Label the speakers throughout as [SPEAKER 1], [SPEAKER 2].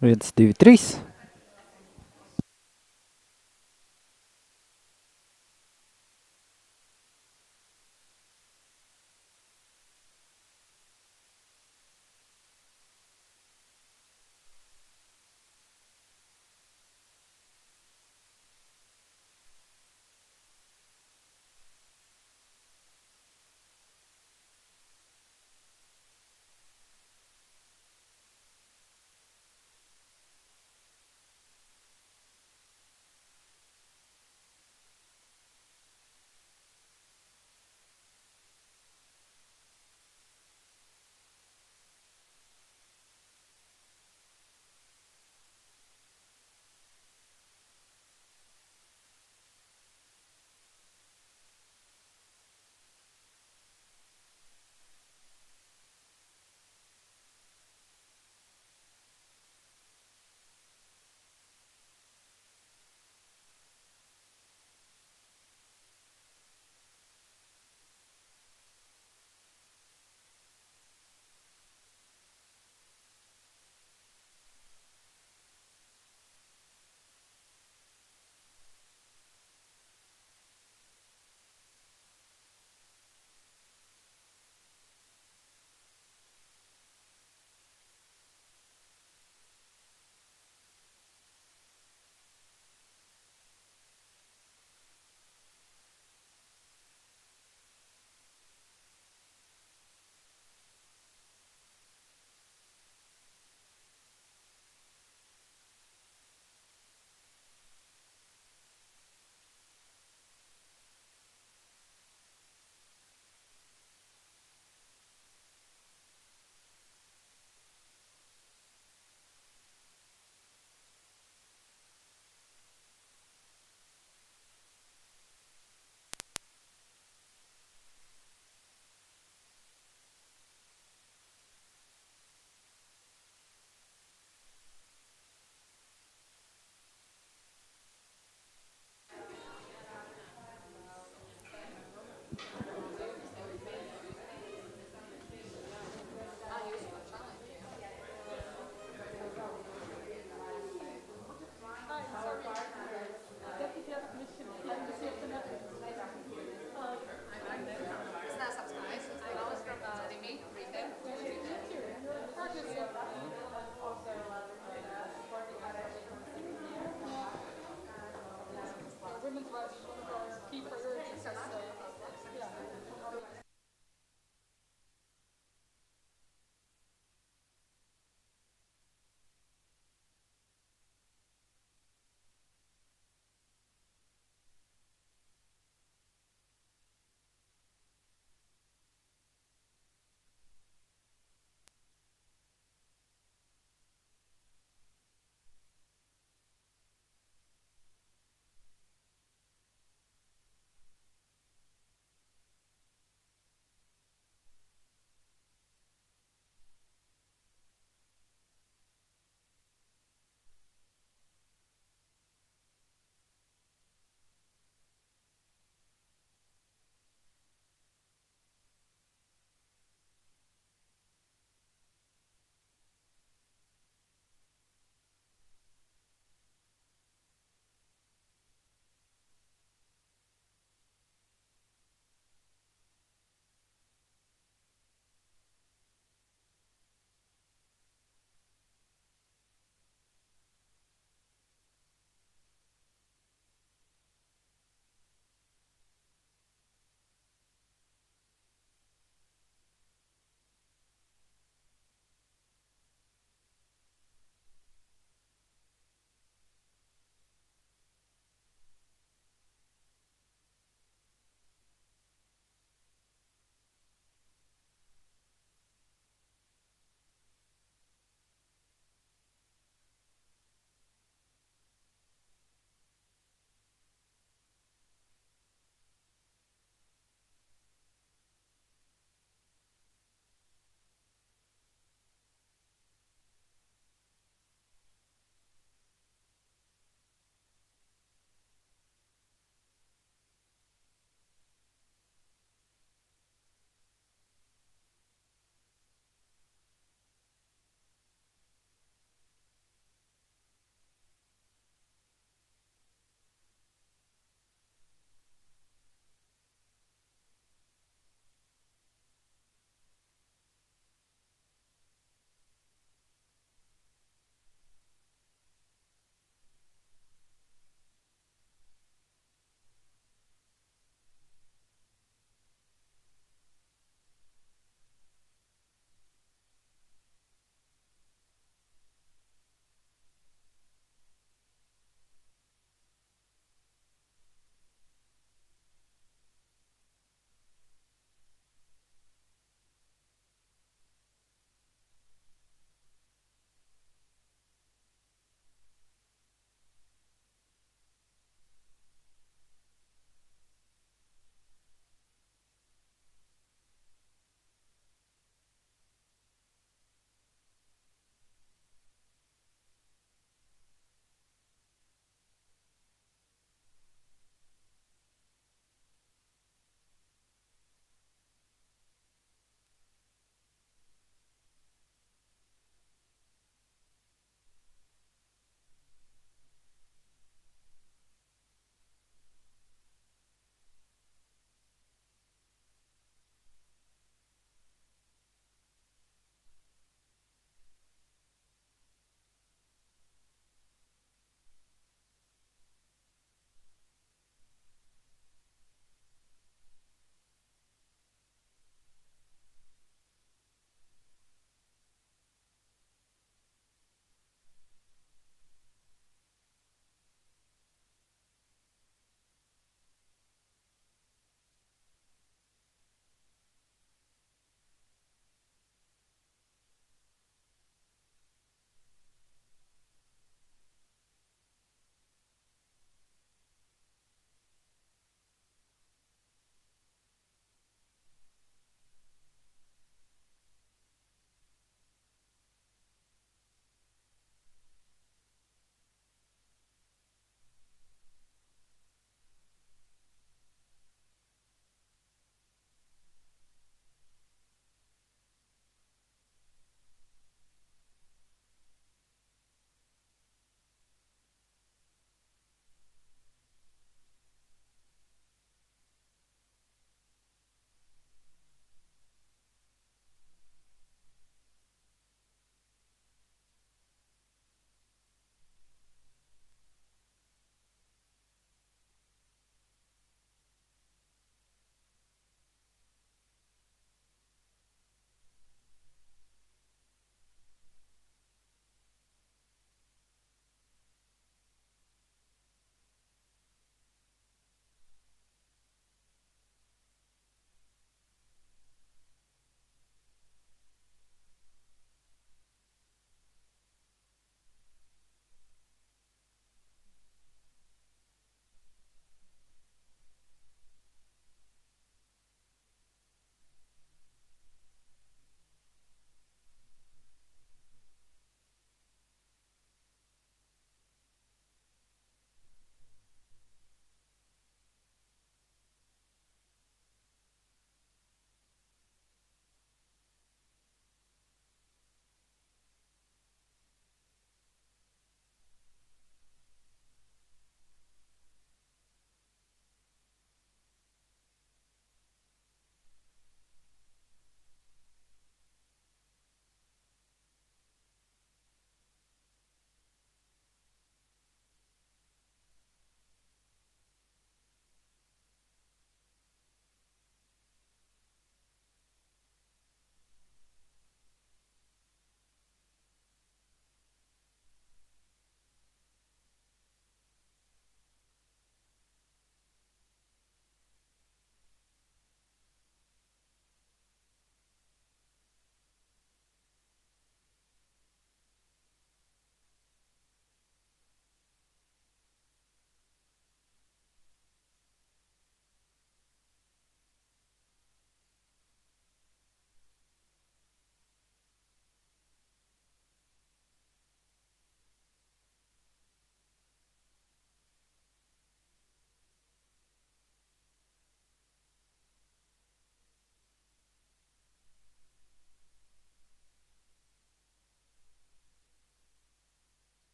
[SPEAKER 1] Viens, divi, trīs.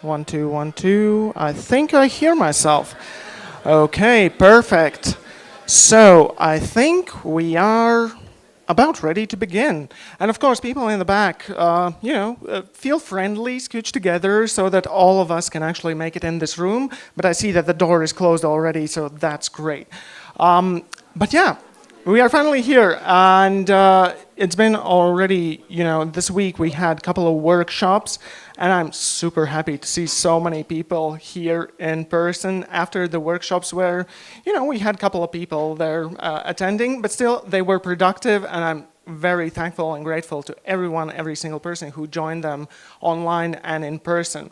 [SPEAKER 1] 1, 2, 1, 2. I think I hear myself. Okay, perfect. So I think we are about ready to begin. And of course, people in the back, feel friendly, scooch together so that all of us can actually make it in this room. But I see that the door is closed already, so that's great. But yeah, we are finally here, and it's been already, this week we had a couple of workshops, and I'm super happy to see so many people here in person after the workshops where, we had a couple of people there attending, but still they were productive, and I'm very thankful and grateful to everyone, every single person who joined them online and in person.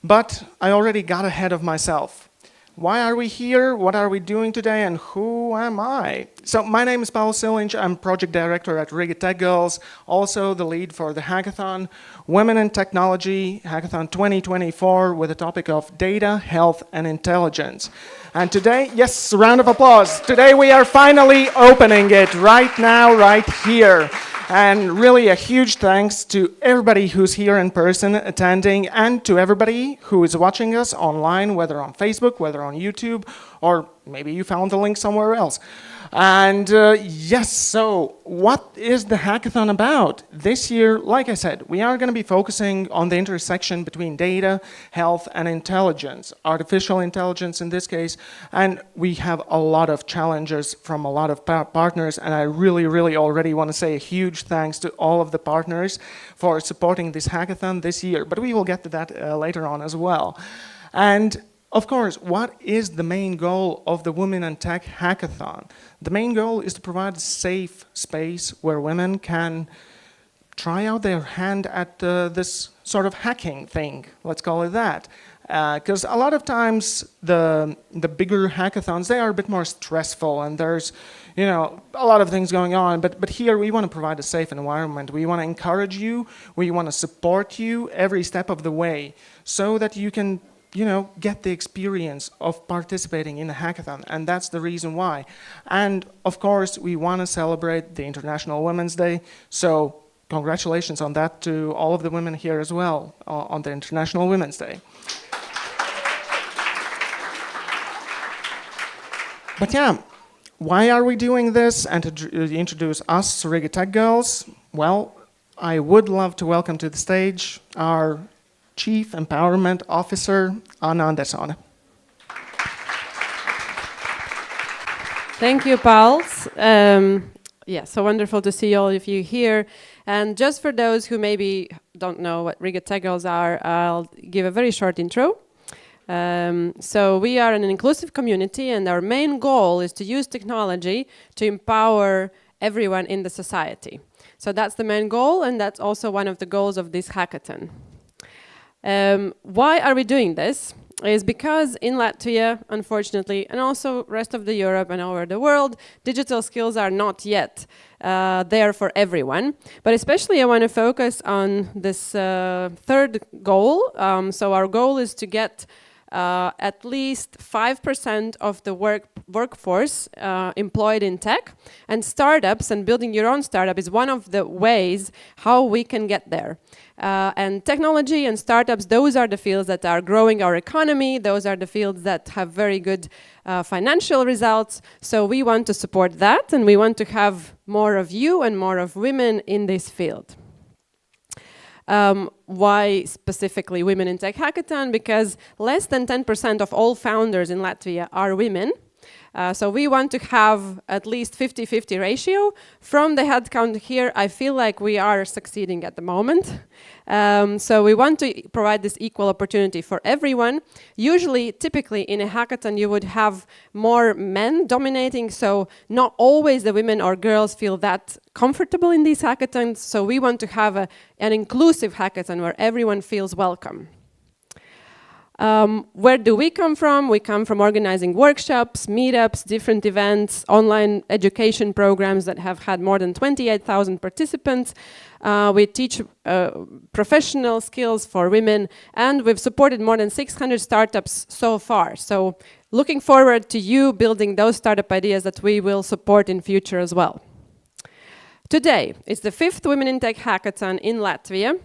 [SPEAKER 1] But I already got ahead of myself. Why are we here? What are we doing today? And who am I? So my name is Paul Silinch. I'm project director at Riga TechGirls, also the lead for the hackathon, Women in Technology, Hackathon 2024, with the topic of data, health, and intelligence. And today, yes, a round of applause. Today we are finally opening it right now, right here. And really a huge thanks to everybody who's here in person attending, and to everybody who is watching us online, whether on Facebook, whether on YouTube, or maybe you found the link somewhere else. And yes, so what is the hackathon about? This year, like I said, we are going to be focusing on the intersection between data, health, and intelligence, artificial intelligence in this case, and we have a lot of challenges from a lot of partners, and I really, really already want to say a huge thanks to all of the partners for supporting this hackathon this year, but we will get to that later on as well. And of course, what is the main goal of the Women in Tech Hackathon? The main goal is to provide a safe space where women can try out their hand at this sort of hacking thing, let's call it that. Because a lot of times the bigger hackathons, they are a bit more stressful, and there's a lot of things going on, but here we want to provide a safe environment. We want to encourage you, we want to support you every step of the way so that you can get the experience of participating in a hackathon, and that's the reason why. And of course, we want to celebrate the International Women's Day, so congratulations on that to all of the women here as well on the International Women's Day. But yeah, why are we doing this? And to introduce us, Riga TechGirls, well, I would love to welcome to the stage our Chief Empowerment Officer, Anna Andersson.
[SPEAKER 2] Thank you, Paul. So wonderful to see all of you here. And just for those who maybe don't know what Riga TechGirls are, I'll give a very short intro. So we are an inclusive community, and our main goal is to use technology to empower everyone in the society. So that's the main goal, and that's also one of the goals of this hackathon. Why are we doing this? Is because in Latvia, unfortunately, and also rest of the Europe and all over the world, digital skills are not yet there for everyone. But especially I want to focus on this third goal. So our goal is to get at least 5% of the workforce employed in tech, and startups, and building your own startup is one of the ways how we can get there. And technology and startups, those are the fields that are growing our economy, those are the fields that have very good financial results, so we want to support that, and we want to have more of you and more of women in this field. Why specifically Women in Tech Hackathon? Because less than 10% of all founders in Latvia are women. So we want to have at least 50-50 ratio. From the headcount here, I feel like we are succeeding at the moment. So we want to provide this equal opportunity for everyone. Usually, typically in a hackathon, you would have more men dominating, so not always the women or girls feel that comfortable in these hackathons. So we want to have an inclusive hackathon where everyone feels welcome. Where do we come from? We come from organizing workshops, meetups, different events, online education programs that have had more than 28,000 participants. We teach professional skills for women, and we've supported more than 600 startups so far. So looking forward to you building those startup ideas that we will support in future as well. Today is the 5th Women in Tech Hackathon in Latvia.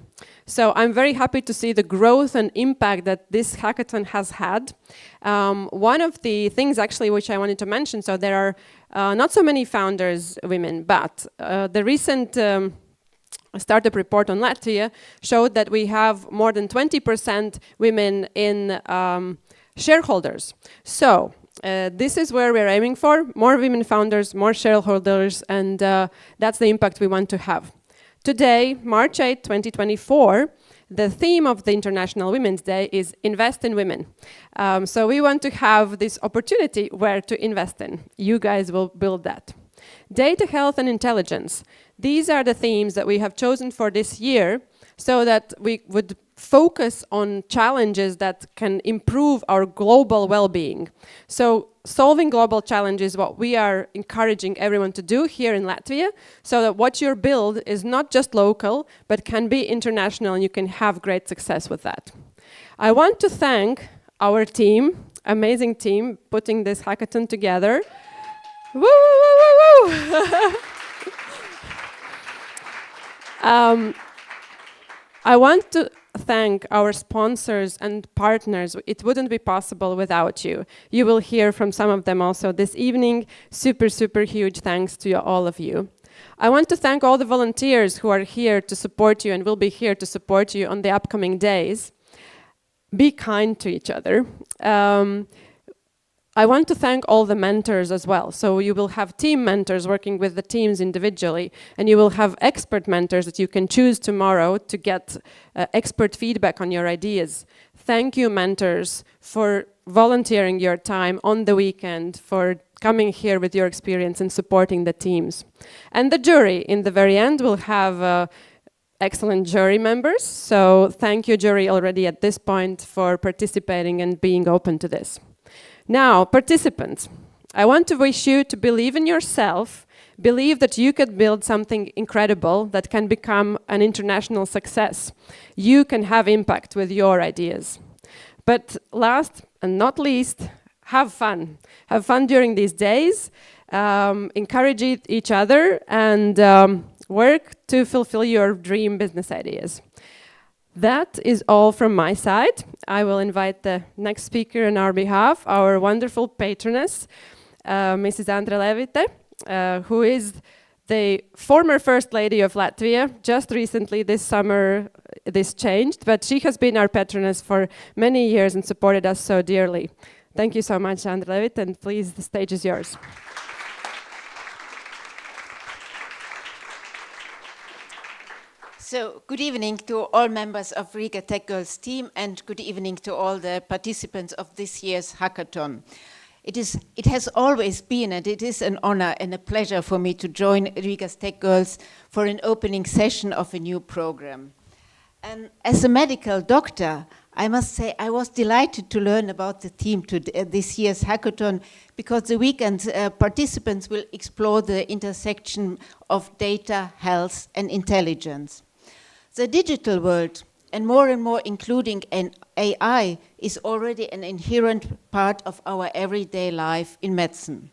[SPEAKER 2] So I'm very happy to see the growth and impact that this hackathon has had. One of the things actually which I wanted to mention, so there are not so many founders women, but the recent startup report on Latvia showed that we have more than 20% women in shareholders. So this is where we're aiming for, more women founders, more shareholders, and that's the impact we want to have. Today, March 8, 2024, the theme of the International Women's Day is Invest in Women. So we want to have this opportunity where to invest in. You guys will build that. Data, health, and intelligence. These are the themes that we have chosen for this year so that we would focus on challenges that can improve our global well-being. So solving global challenges is what we are encouraging everyone to do here in Latvia, so that what you build is not just local, but can be international, and you can have great success with that. I want to thank our team, amazing team, putting this hackathon together. Woo, woo, woo, woo, woo. I want to thank our sponsors and partners. It wouldn't be possible without you. You will hear from some of them also this evening. Super, super huge thanks to all of you. I want to thank all the volunteers who are here to support you and will be here to support you on the upcoming days. Be kind to each other. I want to thank all the mentors as well. So you will have team mentors working with the teams individually, and you will have expert mentors that you can choose tomorrow to get expert feedback on your ideas. Thank you, mentors, for volunteering your time on the weekend, for coming here with your experience and supporting the teams. And the jury, in the very end, will have excellent jury members. So thank you, jury, already at this point for participating and being open to this. Now, participants, I want to wish you to believe in yourself, believe that you could build something incredible that can become an international success. You can have impact with your ideas. But last and not least, have fun. Have fun during these days, encourage each other, and work to fulfill your dream business ideas. That is all from my side. I will invite the next speaker on our behalf, our wonderful patroness, Mrs. Andra Levite, who is the former First Lady of Latvia. Just recently, this summer, this changed, but she has been our patroness for many years and supported us so dearly. Thank you so much, Andra Levite, and please, the stage is yours.
[SPEAKER 3] So, good evening to all members of Riga TechGirls team, and good evening to all the participants of this year's hackathon. It has always been, and it is an honor and a pleasure for me to join Riga's TechGirls for an opening session of a new program. And as a medical doctor, I must say I was delighted to learn about the theme to this year's hackathon, because the weekend participants will explore the intersection of data, health, and intelligence. The digital world, and more including an AI, is already an inherent part of our everyday life in medicine.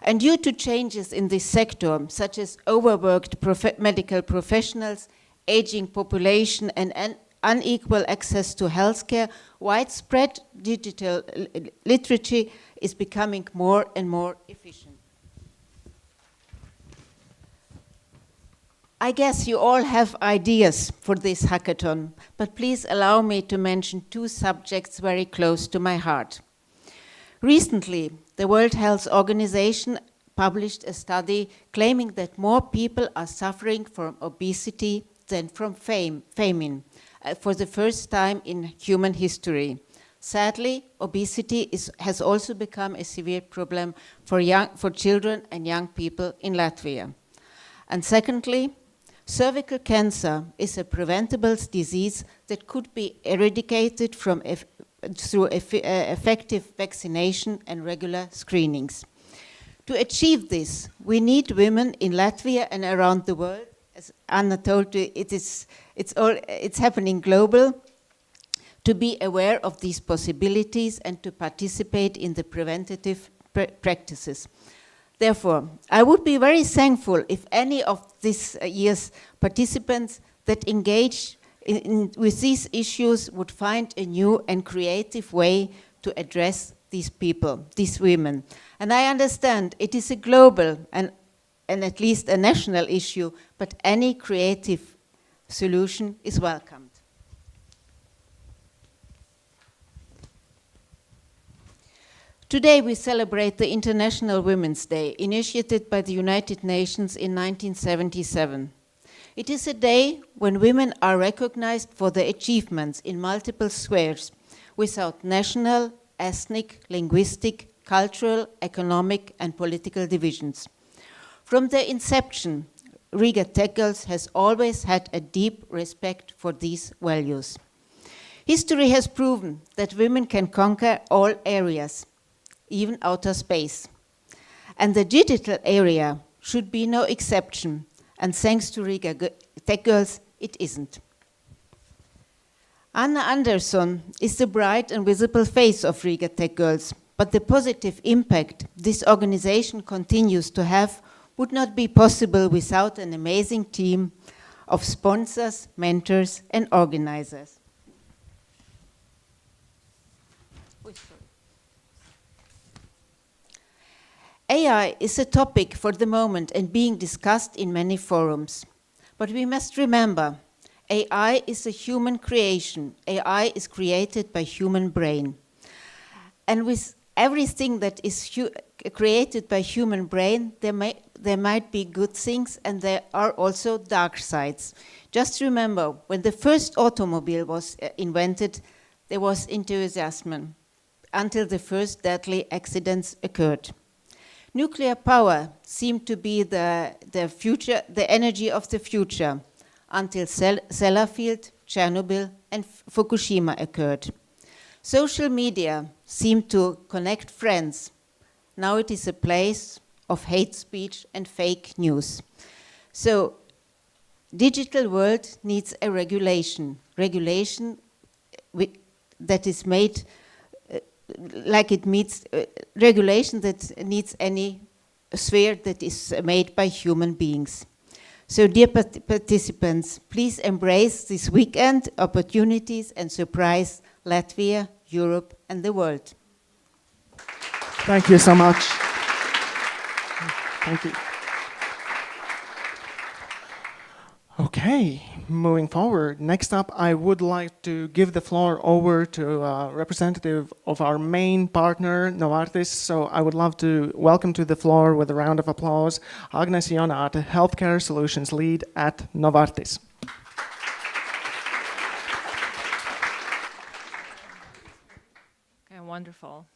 [SPEAKER 3] And due to changes in this sector, such as overworked medical professionals, aging population, and unequal access to healthcare, widespread digital literacy is becoming more and more efficient. I guess you all have ideas for this hackathon, but please allow me to mention two subjects very close to my heart. Recently, the World Health Organization published a study claiming that more people are suffering from obesity than from famine for the first time in human history. Sadly, obesity has also become a severe problem for children and young people in Latvia. And secondly, cervical cancer is a preventable disease that could be eradicated through effective vaccination and regular screenings. To achieve this, we need women in Latvia and around the world. As Anna told you, it's happening global, to be aware of these possibilities and to participate in the preventative practices. Therefore, I would be very thankful if any of this year's participants that engage with these issues would find a new and creative way to address these people, these women. And I understand it is a global and at least a national issue, but any creative solution is welcomed. Today we celebrate the International Women's Day, initiated by the United Nations in 1977. It is a day when women are recognized for their achievements in multiple spheres, without national, ethnic, linguistic, cultural, economic, and political divisions. From their inception, Riga TechGirls has always had a deep respect for these values. History has proven that women can conquer all areas, even outer space. And the digital area should be no exception, and thanks to Riga TechGirls, it isn't. Anna Andersson is the bright and visible face of Riga TechGirls, but the positive impact this organization continues to have would not be possible without an amazing team of sponsors, mentors, and organizers. AI is a topic for the moment and being discussed in many forums. But we must remember, AI is a human creation. AI is created by human brain. And with everything that is created by human brain, there might be good things and there are also dark sides. Just remember, when the first automobile was invented, there was enthusiasm until the first deadly accidents occurred. Nuclear power seemed to be the future, the energy of the future, until Sellafield, Chernobyl, and Fukushima occurred. Social media seemed to connect friends. Now it is a place of hate speech and fake news. So, digital world needs a regulation that is made like it meets regulation that needs any sphere that is made by human beings. So dear participants, please embrace this weekend opportunities and surprise Latvia, Europe, and the world.
[SPEAKER 1] Thank you so much. Thank you. Okay, moving forward. Next up, I would like to give the floor over to a representative of our main partner, Novartis. So I would love to welcome to the floor with a round of applause, Agnes Jonāte, Healthcare Solutions Lead at Novartis.
[SPEAKER 4] Okay, wonderful.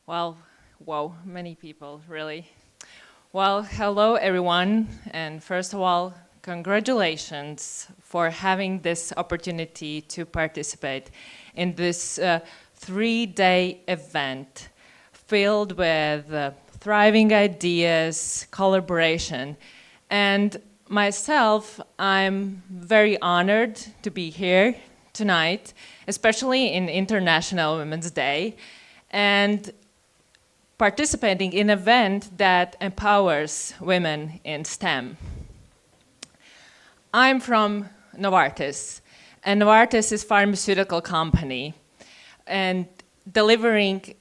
[SPEAKER 4] Well, whoa, many people, really. Well, hello, everyone. And first of all, congratulations for having this opportunity to participate in this 3-day event filled with thriving ideas, collaboration. And myself, I'm very honored to be here tonight, especially in International Women's Day, and participating in an event that empowers women in STEM. I'm from Novartis, and Novartis is a pharmaceutical company, and delivering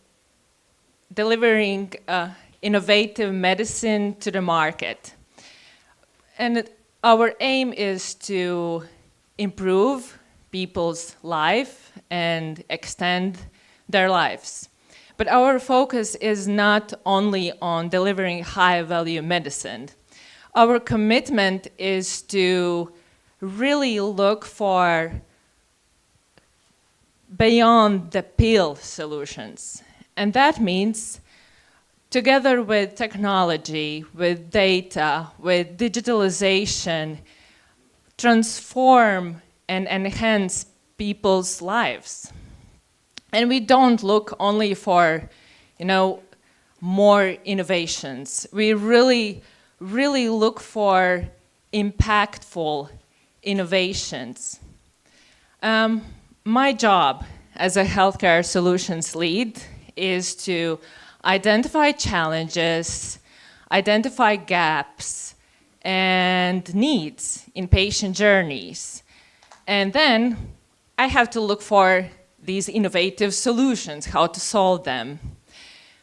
[SPEAKER 4] innovative medicine to the market. And our aim is to improve people's life and extend their lives. But our focus is not only on delivering high-value medicine. Our commitment is to really look for beyond the pill solutions. And that means, together with technology, with data, with digitalization, transform and enhance people's lives. And we don't look only for, more innovations. We really look for impactful innovations. My job as a healthcare solutions lead is to identify challenges, identify gaps and needs in patient journeys, And then I have to look for these innovative solutions, how to solve them.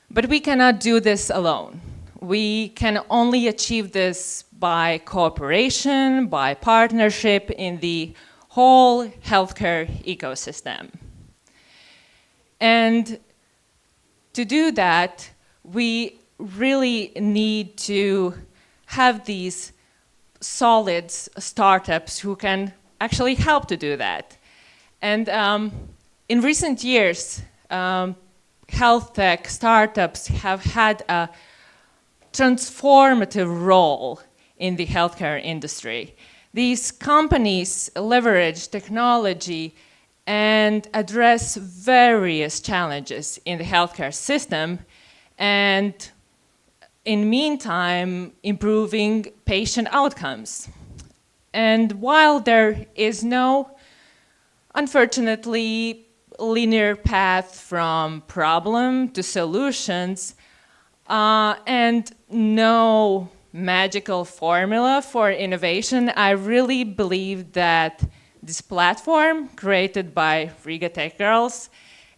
[SPEAKER 4] But we cannot do this alone. We can only achieve this by cooperation, by partnership in the whole healthcare ecosystem. And to do that, we really need to have these solid startups who can actually help to do that. And in recent years, health tech startups have had a transformative role in the healthcare industry. These companies leverage technology and address various challenges in the healthcare system, and in meantime, improving patient outcomes. And while there is no, unfortunately, linear path from problem to solutions, and no magical formula for innovation, I really believe that this platform created by Riga TechGirls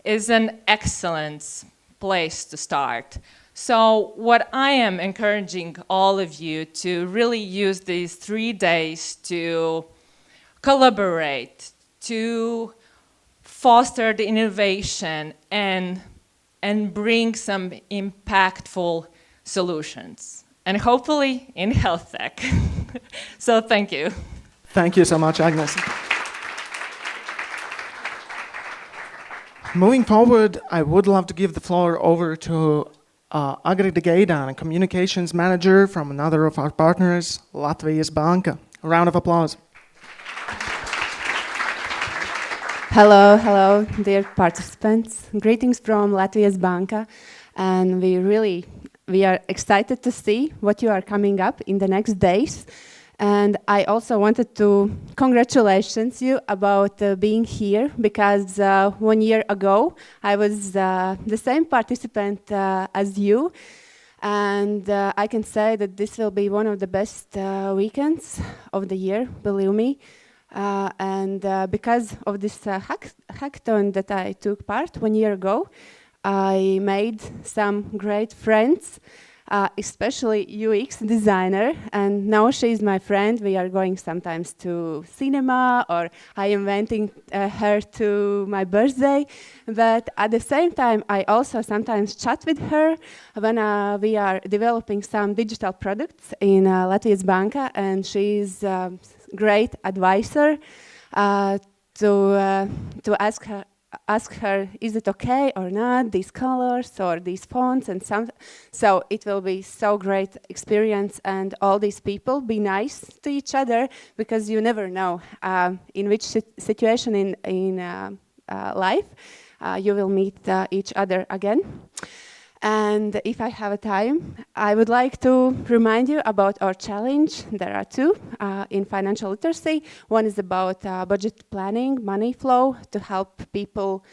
[SPEAKER 4] is an excellent place to start. So what I am encouraging all of you to really use these 3 days to collaborate, to foster the innovation and bring some impactful solutions, and hopefully in health tech. So thank you.
[SPEAKER 1] Thank you so much, Agnes. Moving forward, I would love to give the floor over to Agrita Gaidan, Communications Manager from another of our partners, Latvijas Banka. A round of applause.
[SPEAKER 5] Hello, hello, dear participants. Greetings from Latvijas Banka, and we are excited to see what you are coming up in the next days. And I also wanted to congratulations you about being here, because 1 year ago I was the same participant as you, and I can say that this will be one of the best weekends of the year, believe me. And because of this hackathon that I took part 1 year ago, I made some great friends, especially UX designer, and now she's my friend. We are going sometimes to cinema, or I am inviting her to my birthday. But at the same time, I also sometimes chat with her when we are developing some digital products in Latvijas Banka, and she's great advisor to ask her, is it okay or not, these colors or these fonts and some. So it will be so great experience, and all these people be nice to each other, because you never know in which situation in life you will meet each other again. And if I have a time, I would like to remind you about our challenge. There are two in financial literacy. One is about budget planning, money flow, to help people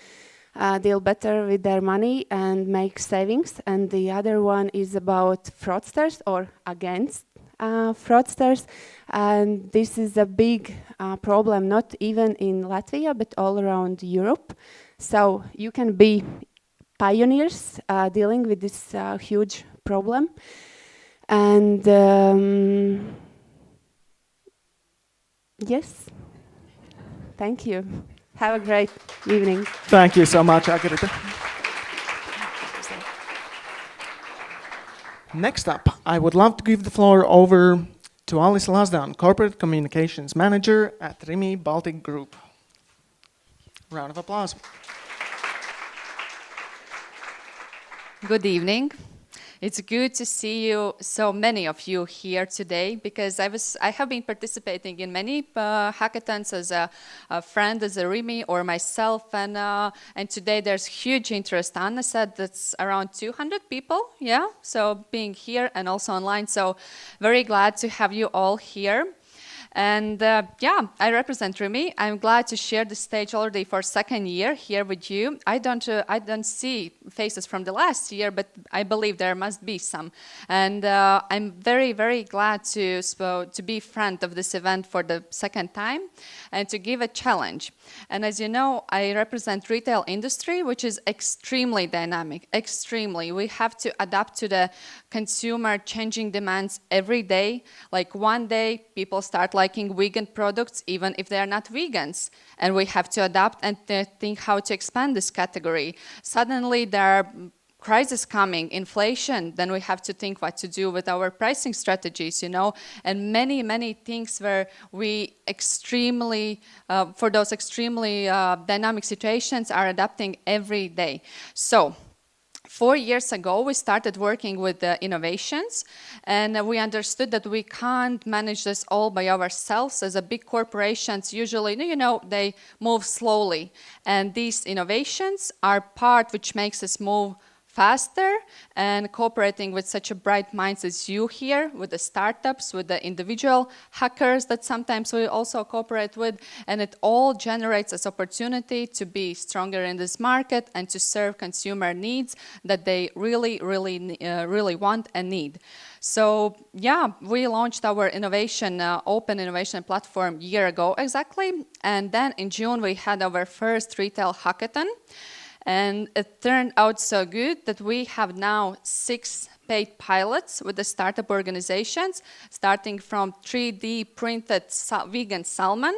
[SPEAKER 5] deal better with their money and make savings. And the other one is about fraudsters, or against fraudsters. And this is a big problem, not even in Latvia, but all around Europe. So you can be pioneers dealing with this huge problem. And yes, thank you. Have a great evening.
[SPEAKER 1] Thank you so much, Agrita. Next up, I would love to give the floor over to Alice Lasdan, Corporate Communications Manager at Rimi Baltic Group. Round of applause.
[SPEAKER 6] Good evening. It's good to see you, so many of you here today, because I have been participating in many hackathons as a friend, as a Rimi, or myself, and today there's huge interest. Anna said that's around 200 people, yeah, so being here and also online, so very glad to have you all here. And yeah, I represent Rimi. I'm glad to share the stage already for second year here with you. I don't see faces from the last year, but I believe there must be some. And I'm very, very glad to be front of this event for the second time and to give a challenge. And as you know, I represent retail industry, which is extremely dynamic, extremely. We have to adapt to the consumer changing demands every day. Like one day, people start liking vegan products, even if they are not vegans. And we have to adapt and think how to expand this category. Suddenly, there are crisis coming, inflation, then we have to think what to do with our pricing strategies, you know, and many, many things where we extremely, for those extremely dynamic situations are adapting every day. So 4 years ago, we started working with innovations, and we understood that we can't manage this all by ourselves. As a big corporations, usually, you know, they move slowly, and these innovations are part which makes us move faster, and cooperating with such a bright minds as you here, with the startups, with the individual hackers that sometimes we also cooperate with, and it all generates this opportunity to be stronger in this market and to serve consumer needs that they really, really want and need. So yeah, we launched our innovation, open innovation platform a year ago exactly, and then in June we had our first retail hackathon. And it turned out so good that we have now 6 paid pilots with the startup organizations, starting from 3D printed vegan salmon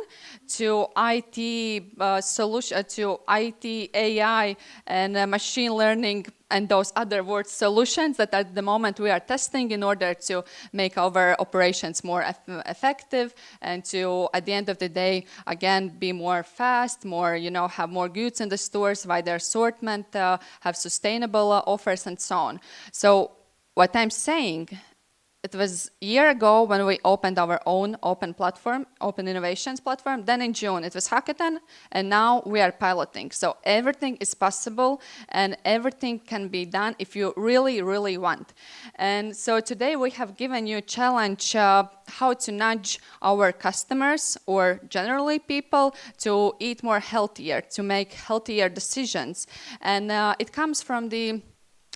[SPEAKER 6] to IT solution, to IT, AI, and machine learning, and those other word solutions that at the moment we are testing in order to make our operations more effective and to, at the end of the day, again, be more fast, more, you know, have more goods in the stores, wider assortment, have sustainable offers and so on. So what I'm saying, it was a year ago when we opened our own open platform, open innovations platform. Then in June, it was hackathon, and now we are piloting. So everything is possible, and everything can be done if you really, really want. And so today we have given you a challenge how to nudge our customers, or generally people, to eat more healthier, to make healthier decisions. And it comes from the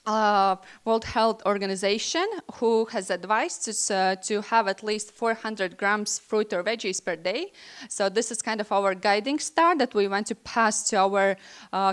[SPEAKER 6] World Health Organization, who has advised us to have at least 400 grams fruit or veggies per day. So this is kind of our guiding star that we want to pass to our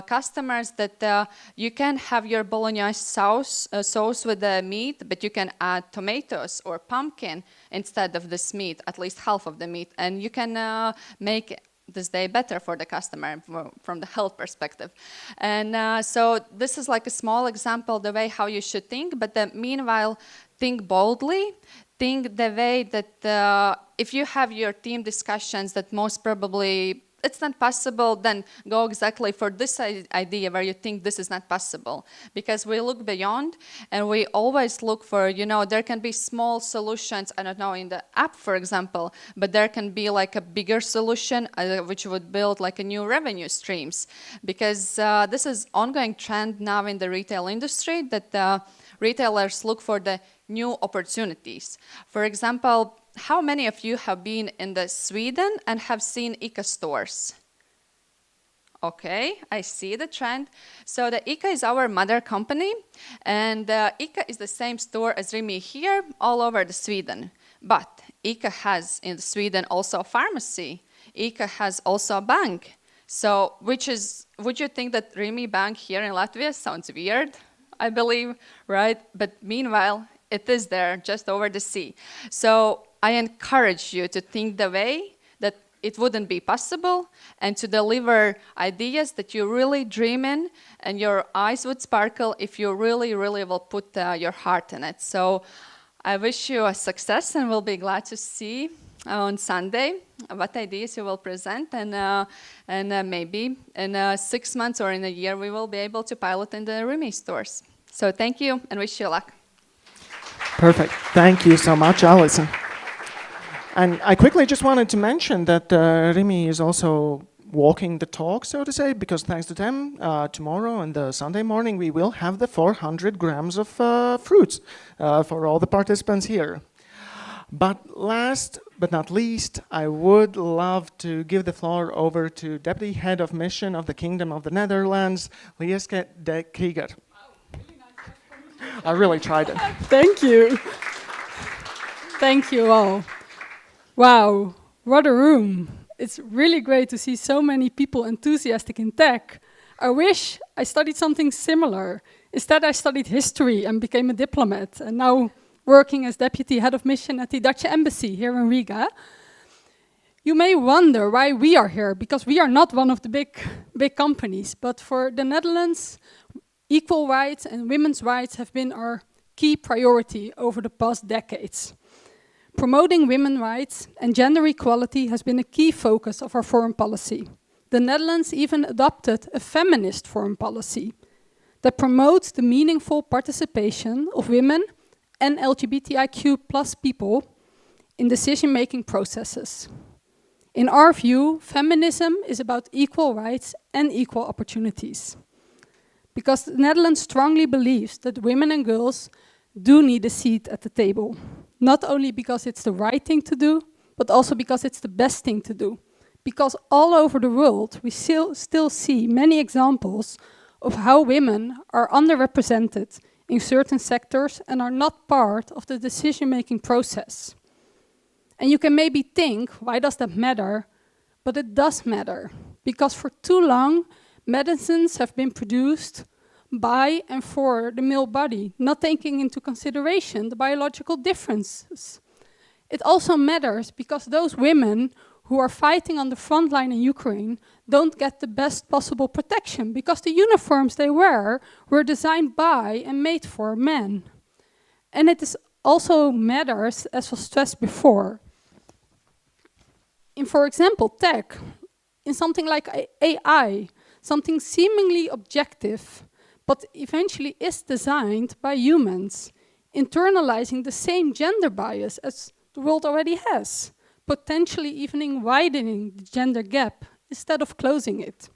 [SPEAKER 6] customers, that you can have your bolognese sauce with the meat, but you can add tomatoes or pumpkin instead of this meat, at least half of the meat, and you can make this day better for the customer from the health perspective. And so this is like a small example, the way how you should think, but meanwhile, think boldly, think the way that if you have your team discussions that most probably it's not possible, then go exactly for this idea where you think this is not possible. Because we look beyond, and we always look for, you know, there can be small solutions, I don't know, in the app, for example, but there can be like a bigger solution which would build like a new revenue streams. Because this is ongoing trend now in the retail industry, that retailers look for the new opportunities. For example, how many of you have been in the Sweden and have seen ICA stores? Okay, I see the trend. So the ICA is our mother company, and ICA is the same store as Rimi here, all over the Sweden. But ICA has in Sweden also a pharmacy. ICA has also a bank. So would you think that Rimi Bank here in Latvia sounds weird? I believe, right? But meanwhile, it is there, just over the sea. So I encourage you to think the way that it wouldn't be possible, and to deliver ideas that you really dream in, and your eyes would sparkle if you really, really will put your heart in it. So I wish you a success, and we'll be glad to see on Sunday what ideas you will present, and maybe in 6 months or in a year we will be able to pilot in the Rimi stores. So thank you, and wish you luck.
[SPEAKER 1] Perfect. Thank you so much, Alison. And I quickly just wanted to mention that Rimi is also walking the talk, so to say, because thanks to them, tomorrow and the Sunday morning, we will have the 400 grams of fruits for all the participants here. But last but not least, I would love to give the floor over to Deputy Head of Mission of the Kingdom of the Netherlands, Riga TechGirls. I really tried it.
[SPEAKER 7] Thank you. Thank you all. Wow, what a room. It's really great to see so many people enthusiastic in tech. I wish I studied something similar. Instead, I studied history and became a diplomat, and now working as Deputy Head of Mission at the Dutch Embassy here in Riga. You may wonder why we are here, because we are not one of the big companies, but for the Netherlands, equal rights and women's rights have been our key priority over the past decades. Promoting women's rights and gender equality has been a key focus of our foreign policy. The Netherlands even adopted a feminist foreign policy that promotes the meaningful participation of women and LGBTIQ+ people in decision-making processes. In our view, feminism is about equal rights and equal opportunities. Because the Netherlands strongly believes that women and girls do need a seat at the table. Not only because it's the right thing to do, but also because it's the best thing to do. Because all over the world, we still see many examples of how women are underrepresented in certain sectors and are not part of the decision-making process. And you can maybe think, why does that matter? But it does matter, because for too long, medicines have been produced by and for the male body, not taking into consideration the biological differences. It also matters because those women who are fighting on the front line in Ukraine don't get the best possible protection because the uniforms they wear were designed by and made for men. And it is also matters, as was stressed before, in, for example, tech, in something like AI, something seemingly objective, but eventually is designed by humans, internalizing the same gender bias as the world already has, potentially even widening the gender gap instead of closing it.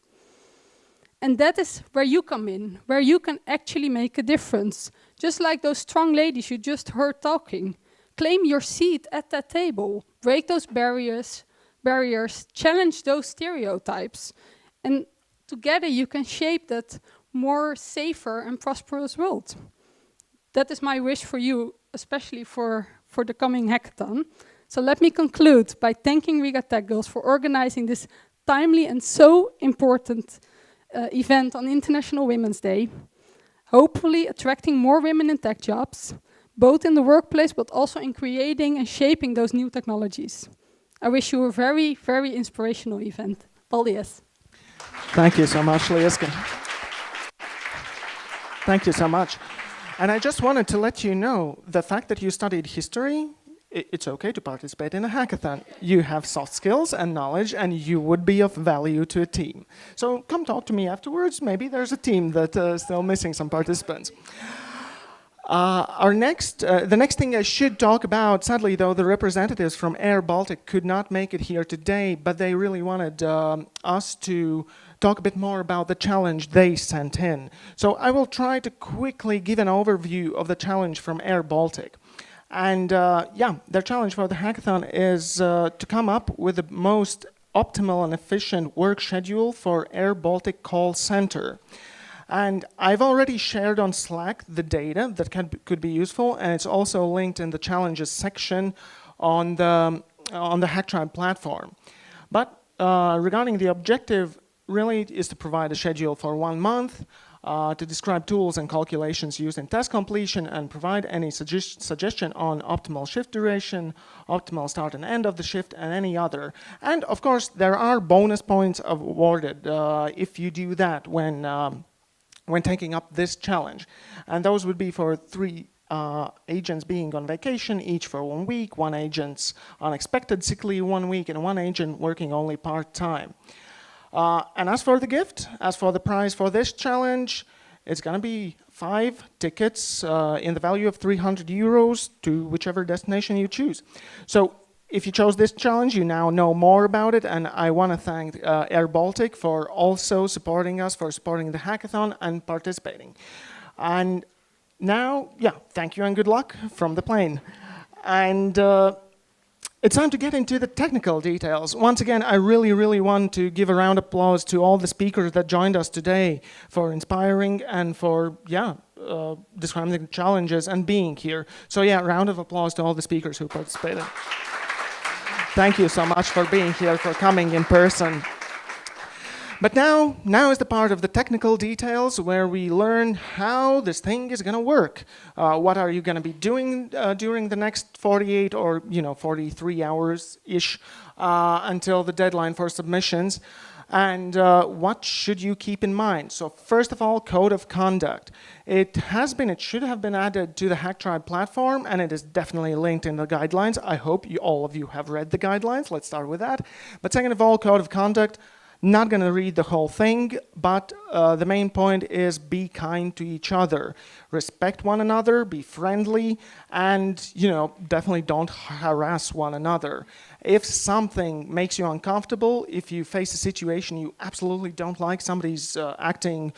[SPEAKER 7] And that is where you come in, where you can actually make a difference. Just like those strong ladies you just heard talking. Claim your seat at that table, break those barriers, challenge those stereotypes, and together you can shape that more safer and prosperous world. That is my wish for you, especially for the coming hackathon. So let me conclude by thanking Riga TechGirls for organizing this timely and so important event on International Women's Day, hopefully attracting more women in tech jobs, both in the workplace but also in creating and shaping those new technologies. I wish you a very, very inspirational event. Paldies.
[SPEAKER 1] Thank you so much, Lieske. Thank you so much. And I just wanted to let you know, the fact that you studied history, it's okay to participate in a hackathon. You have soft skills and knowledge, and you would be of value to a team. So come talk to me afterwards. Maybe there's a team that is still missing some participants. The next thing I should talk about, sadly though, the representatives from Air Baltic could not make it here today, but they really wanted us to talk a bit more about the challenge they sent in. So I will try to quickly give an overview of the challenge from Air Baltic. And their challenge for the hackathon is to come up with the most optimal and efficient work schedule for Air Baltic call center. And I've already shared on Slack the data that could be useful, and it's also linked in the challenges section on the HackTribe platform. But regarding the objective, really is to provide a schedule for 1 month, to describe tools and calculations used in task completion, and provide any suggestion on optimal shift duration, optimal start and end of the shift, and any other. And of course, there are bonus points awarded if you do that when taking up this challenge. And those would be for 3 agents being on vacation, each for 1 week, 1 agent's unexpected sick leave 1 week, and 1 agent working only part-time. And as for the gift, as for the prize for this challenge, it's going to be 5 tickets in the value of 300 euros to whichever destination you choose. So if you chose this challenge, you now know more about it, and I want to thank Air Baltic for also supporting us, for supporting the hackathon and participating. And now, thank you and good luck from the plane. And It's time to get into the technical details. Once again, I really want to give a round of applause to all the speakers that joined us today for inspiring and for, describing the challenges and being here. So yeah, round of applause to all the speakers who participated. Thank you so much for being here, for coming in person. But now is the part of the technical details where we learn how this thing is going to work. What are you going to be doing during the next 48 or 43 hours-ish until the deadline for submissions? And what should you keep in mind? So first of all, code of conduct. It should have been added to the Hack Tribe platform, and it is definitely linked in the guidelines. I hope all of you have read the guidelines. Let's start with that. But second of all, code of conduct. Not going to read the whole thing, but the main point is be kind to each other. Respect one another, be friendly, and, definitely don't harass one another. If something makes you uncomfortable, if you face a situation you absolutely don't like, somebody's acting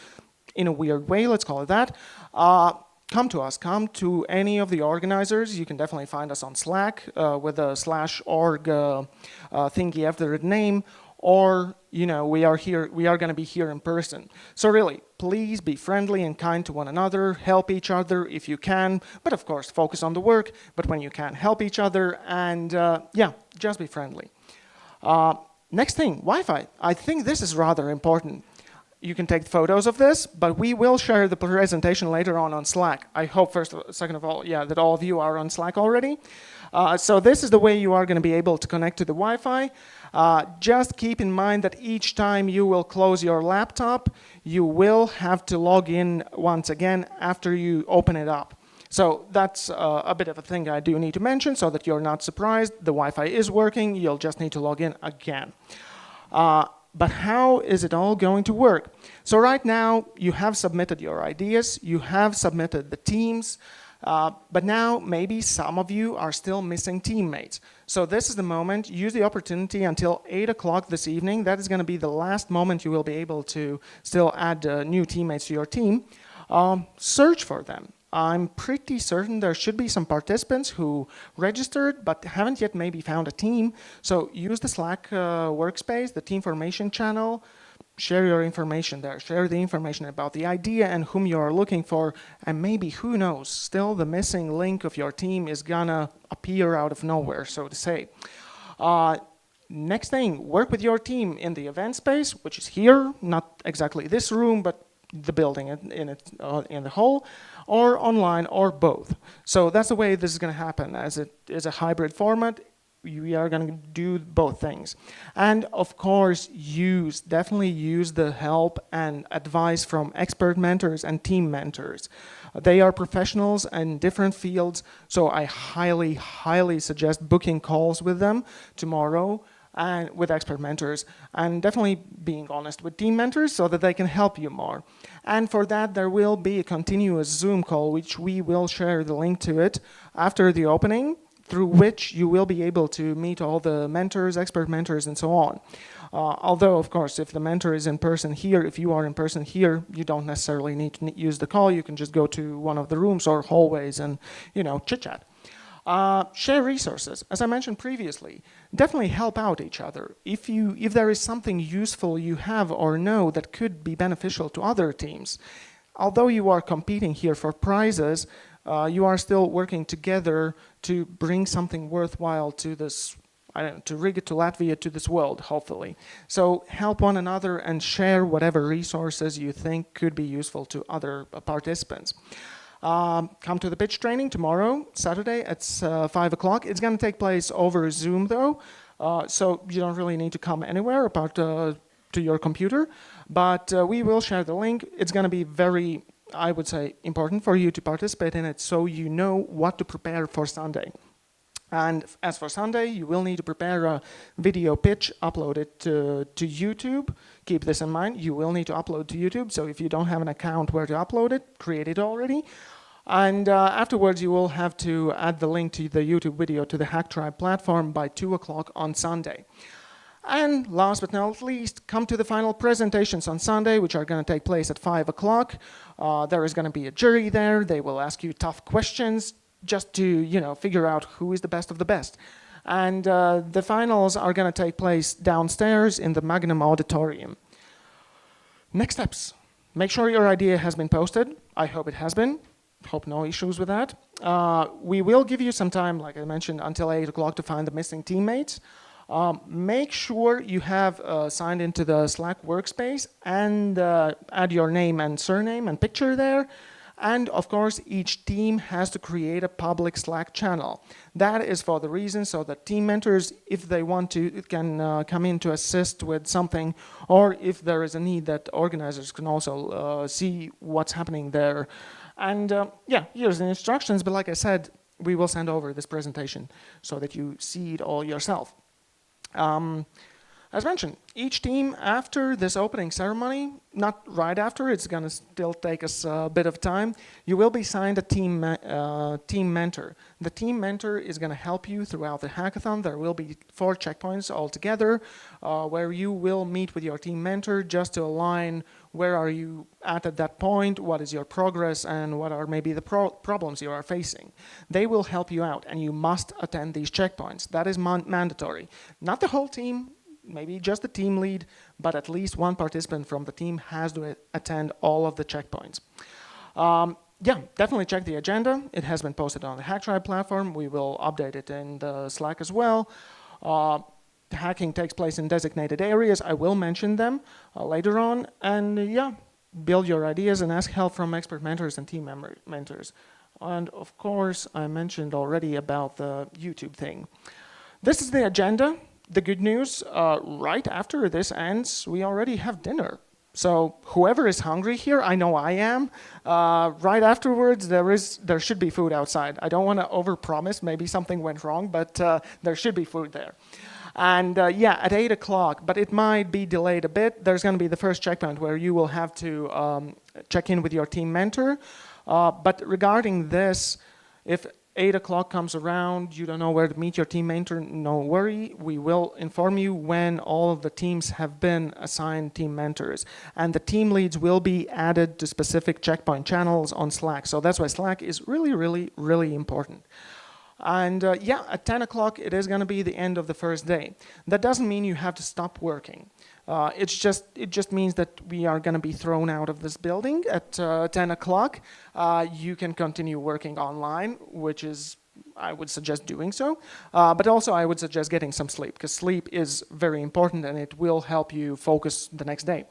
[SPEAKER 1] in a weird way, let's call it that, come to us. Come to any of the organizers. You can definitely find us on Slack with a /org thingy after the name. Or, we are going to be here in person. So really, please be friendly and kind to one another, help each other if you can, but of course, focus on the work, but when you can, help each other, and just be friendly. Next thing, Wi-Fi. I think this is rather important. You can take photos of this, but we will share the presentation later on Slack. I hope second of all, that all of you are on Slack already. So this is the way you are going to be able to connect to the Wi-Fi. Just keep in mind that each time you will close your laptop, you will have to log in once again after you open it up. So that's a bit of a thing I do need to mention so that you're not surprised. The Wi-Fi is working. You'll just need to log in again. But how is it all going to work? So right now, you have submitted your ideas. You have submitted the teams. But now, maybe some of you are still missing teammates. So this is the moment. Use the opportunity until 8 o'clock this evening. That is going to be the last moment you will be able to still add new teammates to your team. Search for them. I'm pretty certain there should be some participants who registered but haven't yet maybe found a team. So use the Slack workspace, the team formation channel. Share your information there. Share the information about the idea and whom you are looking for. And maybe, who knows, still the missing link of your team is gonna appear out of nowhere, so to say. Next thing, work with your team in the event space, which is here, not exactly this room, but the building in the whole, or online, or both. So that's the way this is gonna happen, as it is a hybrid format. We are going to do both things. And of course, definitely use the help and advice from expert mentors and team mentors. They are professionals in different fields, so I highly suggest booking calls with them tomorrow and with expert mentors, and definitely being honest with team mentors so that they can help you more. And for that, there will be a continuous Zoom call, which we will share the link to it after the opening, through which you will be able to meet all the mentors, expert mentors, and so on. Although, of course, if the mentor is in person here, if you are in person here, you don't necessarily need to use the call. You can just go to one of the rooms or hallways and, chit-chat. Share resources. As I mentioned previously, definitely help out each other. If there is something useful you have or know that could be beneficial to other teams, although you are competing here for prizes, you are still working together to bring something worthwhile to this, to Riga, to Latvia, to this world, hopefully. So help one another and share whatever resources you think could be useful to other participants. Come to the pitch training tomorrow, Saturday at 5 o'clock. It's going to take place over Zoom, though, so you don't really need to come anywhere apart to your computer. But we will share the link. It's going to be very, I would say, important for you to participate in it so you know what to prepare for Sunday. And as for Sunday, you will need to prepare a video pitch, upload it to YouTube. Keep this in mind, you will need to upload to YouTube, so if you don't have an account where to upload it, create it already. And afterwards, you will have to add the link to the YouTube video to the Hack Tribe platform by 2 o'clock on Sunday. And last but not least, come to the final presentations on Sunday, which are going to take place at 5 o'clock. There is going to be a jury there. They will ask you tough questions just to, figure out who is the best of the best. And the finals are going to take place downstairs in the Magnum Auditorium. Next steps. Make sure your idea has been posted. I hope it has been. Hope no issues with that. We will give you some time, like I mentioned, until 8 o'clock to find the missing teammates. Make sure you have signed into the Slack workspace and add your name and surname and picture there. And of course, each team has to create a public Slack channel. That is for the reason so that team mentors, if they want to, can come in to assist with something, or if there is a need that organizers can also see what's happening there. And yeah, here's the instructions, but like I said, we will send over this presentation so that you see it all yourself. As mentioned, each team after this opening ceremony, not right after, it's going to still take us a bit of time, you will be signed a team mentor. The team mentor is going to help you throughout the hackathon. There will be 4 checkpoints altogether where you will meet with your team mentor just to align where are you at that point, what is your progress, and what are maybe the problems you are facing. They will help you out, and you must attend these checkpoints. That is mandatory. Not the whole team, maybe just the team lead, but at least one participant from the team has to attend all of the checkpoints. Yeah, definitely check the agenda. It has been posted on the HackTribe platform. We will update it in the Slack as well. Hacking takes place in designated areas. I will mention them later on. And yeah, build your ideas and ask help from expert mentors and team mentors. And of course, I mentioned already about the YouTube thing. This is the agenda. The good news, right after this ends, we already have dinner. So whoever is hungry here, I know I am, right afterwards there should be food outside. I don't want to overpromise, maybe something went wrong, but there should be food there. And yeah, at 8 o'clock, but it might be delayed a bit, there's going to be the first checkpoint where you will have to check in with your team mentor. But regarding this, if 8 o'clock comes around, you don't know where to meet your team mentor, no worry. We will inform you when all of the teams have been assigned team mentors. And the team leads will be added to specific checkpoint channels on Slack. So that's why Slack is really, really, really important. And yeah, at 10 o'clock, it is going to be the end of the first day. That doesn't mean you have to stop working. It just means that we are going to be thrown out of this building at 10 o'clock. You can continue working online, which is, I would suggest doing so. But also, I would suggest getting some sleep, because sleep is very important and it will help you focus the next day.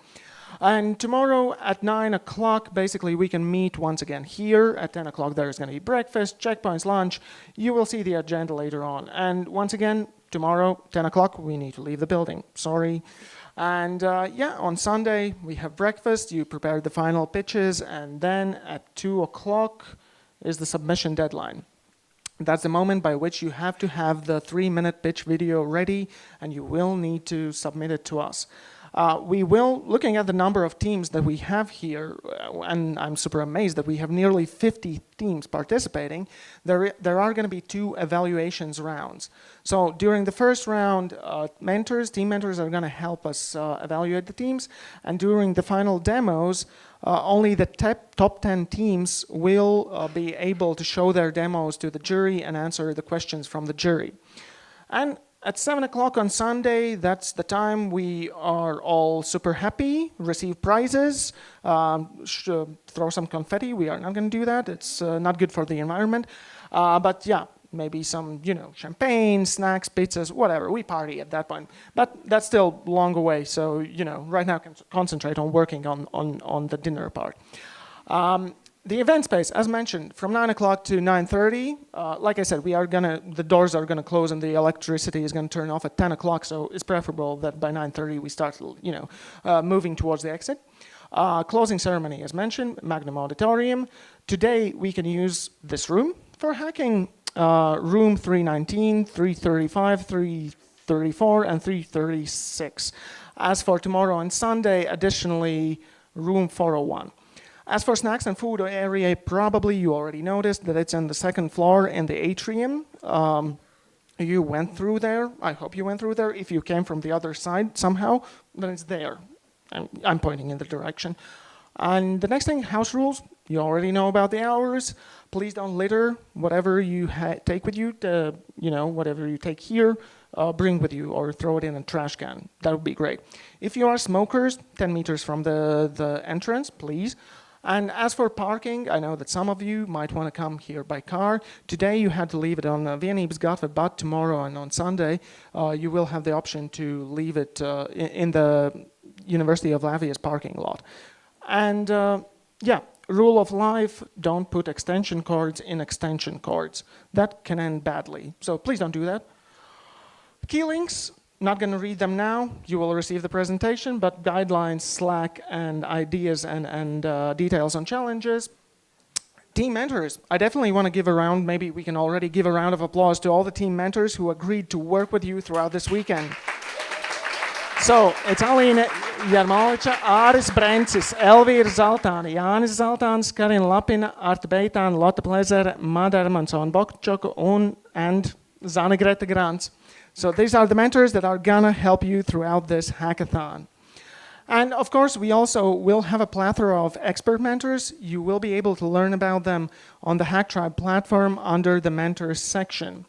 [SPEAKER 1] And tomorrow at 9 o'clock, basically, we can meet once again here. At 10 o'clock, there's going to be breakfast, checkpoints, lunch. You will see the agenda later on. And once again, tomorrow, 10 o'clock, we need to leave the building. Sorry. And yeah, on Sunday, we have breakfast. You prepare the final pitches. And then at 2 o'clock is the submission deadline. That's the moment by which you have to have the 3-minute pitch video ready, and you will need to submit it to us. We will, looking at the number of teams that we have here, and I'm super amazed that we have nearly 50 teams participating, there are going to be 2 evaluations rounds. So during the first round, team mentors are going to help us evaluate the teams, and during the final demos, only the top 10 teams will be able to show their demos to the jury and answer the questions from the jury. And at 7 o'clock on Sunday, that's the time we are all super happy, receive prizes, throw some confetti. We are not going to do that. It's not good for the environment. But yeah, maybe some, champagne, snacks, pizzas, whatever. We party at that point. But that's still long away. So, right now concentrate on working on the dinner part. The event space, as mentioned, from 9 o'clock to 9:30, like I said, the doors are gonna close and the electricity is gonna turn off at 10 o'clock, so it's preferable that by 9:30 we start, moving towards the exit. Closing ceremony, as mentioned, Magnum Auditorium. Today we can use this room for hacking, room 319, 335, 334, and 336. As for tomorrow and Sunday, additionally, room 401. As for snacks and food area, probably you already noticed that it's on the 2nd floor in the atrium. You went through there. I hope you went through there. If you came from the other side somehow, then it's there. I'm pointing in the direction. And the next thing, house rules. You already know about the hours. Please don't litter. Whatever you take with you, whatever you take here, bring with you or throw it in a trash can. That would be great. If you are smokers, 10 meters from the entrance, please. And as for parking, I know that some of you might want to come here by car. Today you had to leave it on Vienības gatve, but tomorrow and on Sunday you will have the option to leave it in the University of Latvia's parking lot. And yeah, rule of life, don't put extension cords in extension cords. That can end badly, so please don't do that. Key links, not going to read them now. You will receive the presentation, but guidelines, Slack, and ideas and details on challenges. Team mentors. I definitely want to give a round, maybe we can already give a round of applause to all the team mentors who agreed to work with you throughout this weekend. So, it's Aline Jarmaliča, Āris Brencis, Elvīra Zaltāni, Jānis Zaltāns, Karina Lapina, Arta Beitāna, Lotta Plezere, Madara Manson Bokčoku, and Zana Greta Grants. So these are the mentors that are gonna help you throughout this hackathon. And of course, we also will have a plethora of expert mentors. You will be able to learn about them on the HackTribe platform under the mentors section.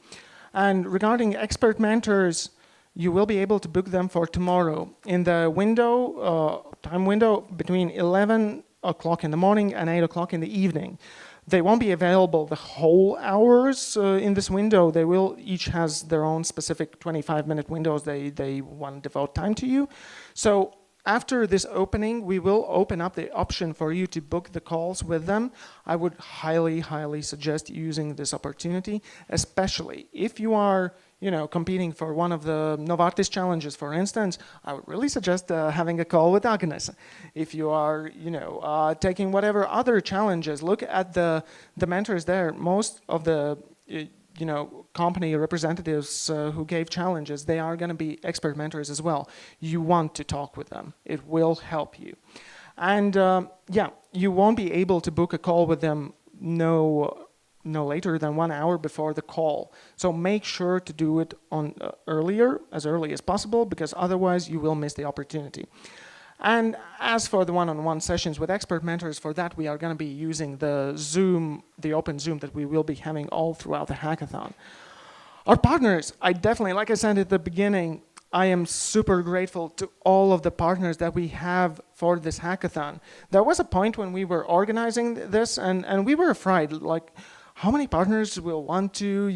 [SPEAKER 1] And regarding expert mentors, you will be able to book them for tomorrow in the window, time window between 11 o'clock in the morning and 8 o'clock in the evening. They won't be available the whole hours in this window. They will each has their own specific 25-minute windows they want to devote time to you. So after this opening, we will open up the option for you to book the calls with them. I would highly, highly suggest using this opportunity, especially if you are competing for one of the Novartis challenges, for instance. I would really suggest having a call with Agnes. If you are, taking whatever other challenges, look at the mentors there. Most of the, company representatives who gave challenges, they are going to be expert mentors as well. You want to talk with them. It will help you. And yeah, you won't be able to book a call with them no later than 1 hour before the call. So make sure to do it on as early as possible, because otherwise you will miss the opportunity. And as for the one-on-one sessions with expert mentors, for that we are going to be using the Zoom, the open Zoom that we will be having all throughout the hackathon. Our partners, I definitely, like I said at the beginning, I am super grateful to all of the partners that we have for this hackathon. There was a point when we were organizing this and we were afraid, like, how many partners will want to,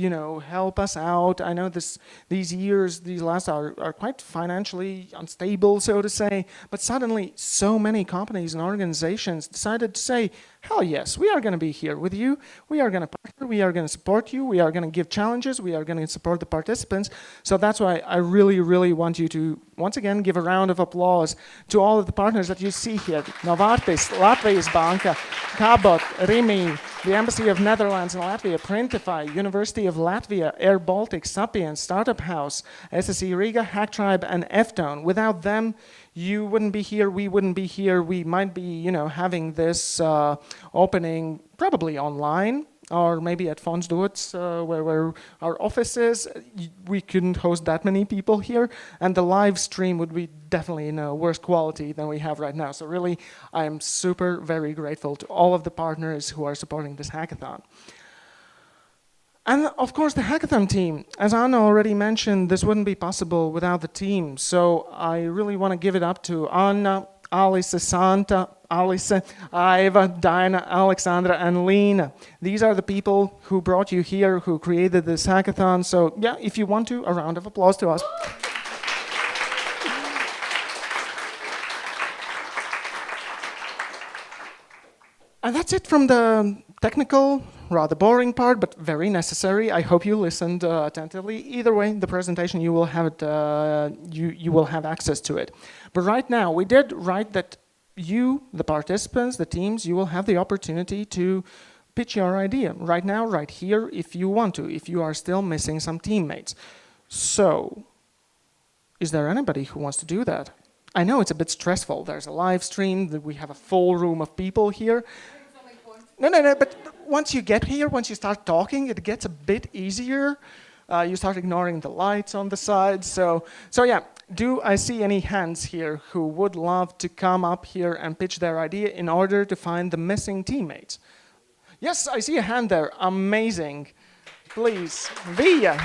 [SPEAKER 1] help us out? I know these last are quite financially unstable, so to say, but suddenly so many companies and organizations decided to say, hell yes, we are going to be here with you. We are going to partner. We are going to support you. We are going to give challenges. We are going to support the participants. So that's why I really, really want you to, once again, give a round of applause to all of the partners that you see here. Novartis, Latvijas Banka, Cabot, Rimi, the Embassy of Netherlands in Latvia, Printify, University of Latvia, Air Baltic, Sapiens, Startup House, SSE Riga, HackTribe, and Ftone. Without them, you wouldn't be here, we wouldn't be here. We might be, having this opening probably online, or maybe at Fondsdorts, where our office is. We couldn't host that many people here, and the live stream would be definitely worse quality than we have right now. So really, I am super very grateful to all of the partners who are supporting this hackathon. And of course, the hackathon team. As Anna already mentioned, this wouldn't be possible without the team. So I really want to give it up to Anna, Alice, Santa, Alice, Iva, Diana, Alexandra, and Lena. These are the people who brought you here, who created this hackathon. So yeah, if you want to, a round of applause to us. And that's it from the technical, rather boring part, but very necessary. I hope you listened attentively. Either way, the presentation, you will have it, you will have access to it. But right now, we did write that you, the participants, the teams, you will have the opportunity to pitch your idea right now, right here, if you want to, if you are still missing some teammates. So, is there anybody who wants to do that? I know it's a bit stressful. There's a live stream, we have a full room of people here. No, but once you get here, once you start talking, it gets a bit easier. You start ignoring the lights on the side. So yeah, do I see any hands here who would love to come up here and pitch their idea in order to find the missing teammates? Yes, I see a hand there. Amazing. Please, Via.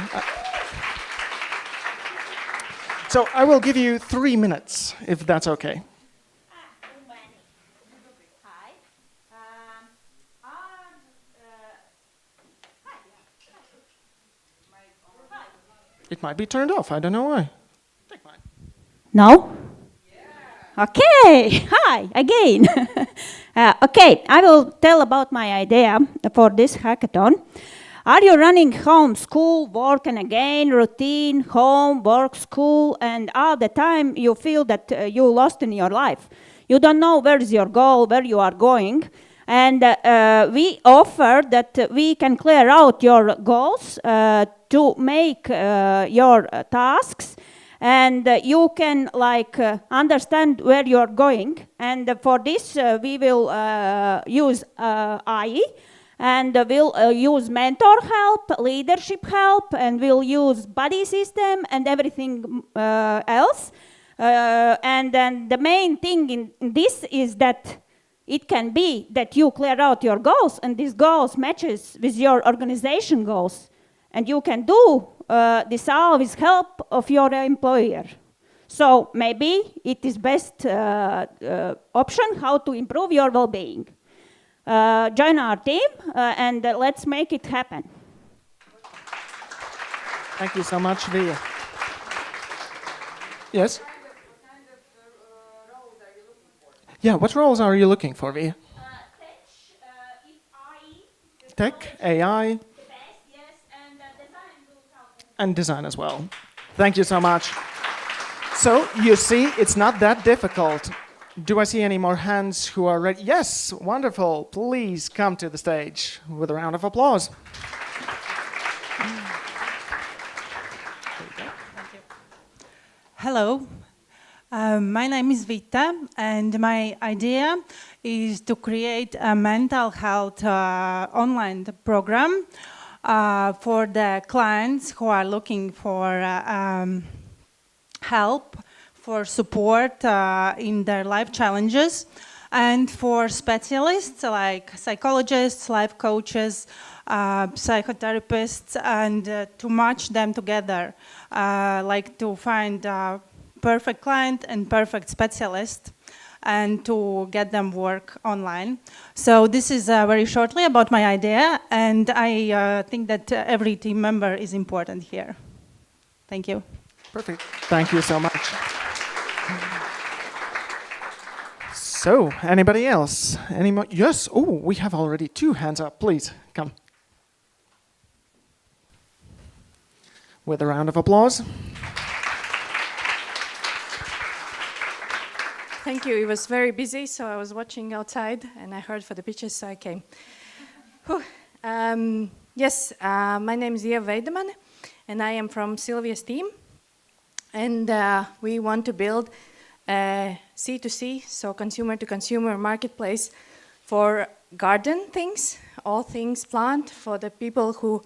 [SPEAKER 1] So I will give you 3 minutes, if that's okay. It might be turned off. I don't know why. Take mine.
[SPEAKER 8] No? Yeah. Okay, hi again. Okay, I will tell about my idea for this hackathon. Are you running home, school, work, and again, routine, home, work, school, and all the time you feel that you lost in your life? You don't know where is your goal, where you are going. And we offer that we can clear out your goals to make your tasks, and you can understand where you're going. And for this, we will use AI, and we'll use mentor help, leadership help, and we'll use buddy system and everything else. And then the main thing in this is that it can be that you clear out your goals, and these goals matches with your organization goals. And you can do this all with help of your employer. So maybe it is best option how to improve your well-being. Join our team and let's make it happen.
[SPEAKER 1] Thank you so much, Via. Yes? Yeah, what roles are you looking for, Via? Tech, AI, and design as well. Thank you so much. So, you see, it's not that difficult. Do I see any more hands who are ready? Yes, wonderful. Please come to the stage with a round of applause.
[SPEAKER 9] Hello. My name is Vita, and my idea is to create a mental health online program for the clients who are looking for help, for support in their life challenges, and for specialists like psychologists, life coaches, psychotherapists, and to match them together, like to find perfect client and perfect specialist, and to get them work online. So this is very shortly about my idea, and I think that every team member is important here. Thank you.
[SPEAKER 1] Perfect. Thank you so much. So, anybody else? Any more? Yes. Oh, we have already 2 hands up. Please, come. With a round of applause.
[SPEAKER 10] Thank you. It was very busy, so I was watching outside, and I heard for the pitches, so I came. Yes, my name is Eva Weideman, and I am from Sylvia's team. And we want to build a C2C, so consumer-to-consumer marketplace for garden things, all things plant, for the people who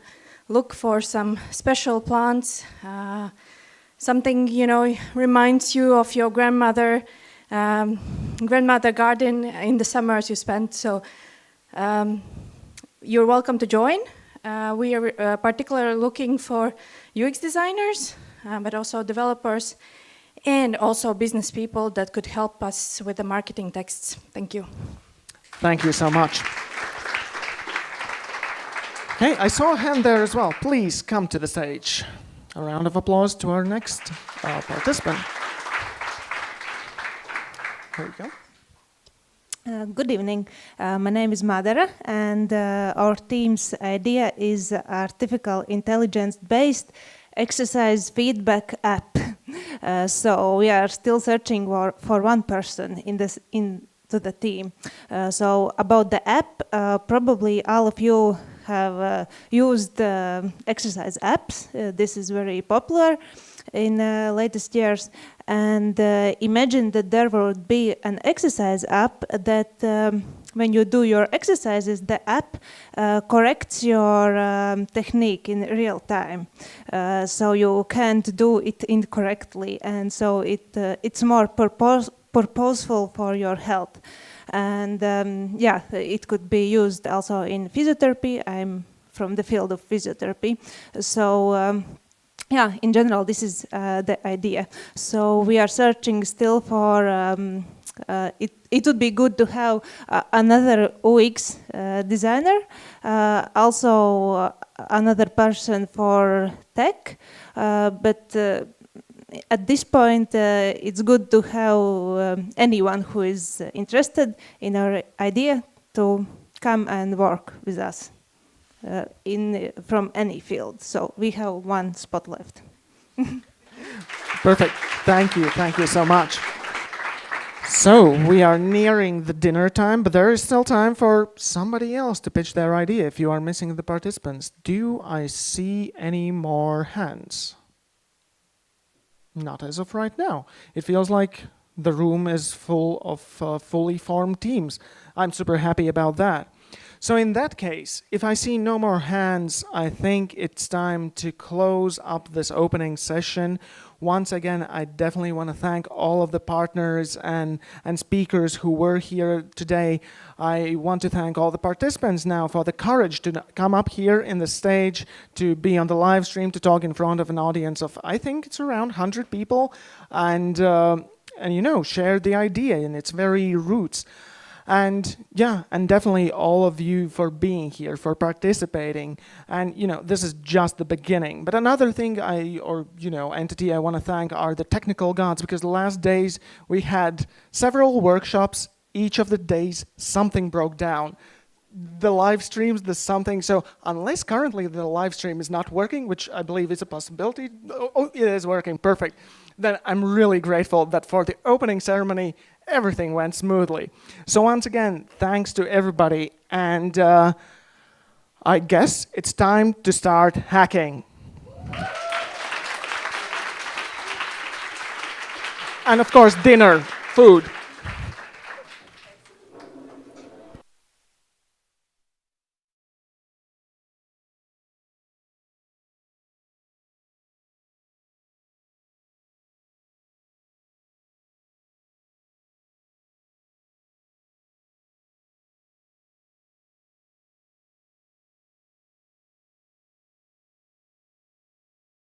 [SPEAKER 10] look for some special plants, something, you know, reminds you of your grandmother garden in the summers you spent. So you're welcome to join. We are particularly looking for UX designers, but also developers, and also business people that could help us with the marketing texts. Thank you.
[SPEAKER 1] Thank you so much. Okay, I saw a hand there as well. Please come to the stage. A round of applause to our next participant. Here we go.
[SPEAKER 11] Good evening. My name is Madara, and our team's idea is artificial intelligence-based exercise feedback app. So we are still searching for one person into the team. So about the app, probably all of you have used exercise apps. This is very popular in latest years. And imagine that there would be an exercise app that when you do your exercises, the app corrects your technique in real time, so you can't do it incorrectly, and so it's more purposeful for your health. And yeah, it could be used also in physiotherapy. I'm from the field of physiotherapy, so yeah, in general, this is the idea. So we are searching still for, it would be good to have another UX designer, also another person for tech, but at this point, it's good to have anyone who is interested in our idea to come and work with us. From any field. So we have one spot left.
[SPEAKER 1] Perfect. Thank you so much. So we are nearing the dinner time, but there is still time for somebody else to pitch their idea if you are missing the participants. Do I see any more hands? Not as of right now. It feels like the room is full of fully formed teams. I'm super happy about that. So in that case, if I see no more hands, I think it's time to close up this opening session. Once again, I definitely want to thank all of the partners and speakers who were here today. I want to thank all the participants now for the courage to come up here in the stage, to be on the live stream, to talk in front of an audience of, I think it's around 100 people, and you know, share the idea in its very roots. And yeah, and definitely all of you for being here, for participating. And you know, this is just the beginning. But another thing entity I want to thank are the technical gods, because the last days we had several workshops. Each of the days something broke down. The live streams, the something. So unless currently the live stream is not working, which I believe is a possibility, it is working, perfect. Then I'm really grateful that for the opening ceremony, everything went smoothly. So once again, thanks to everybody. And I guess it's time to start hacking. And of course, dinner, food.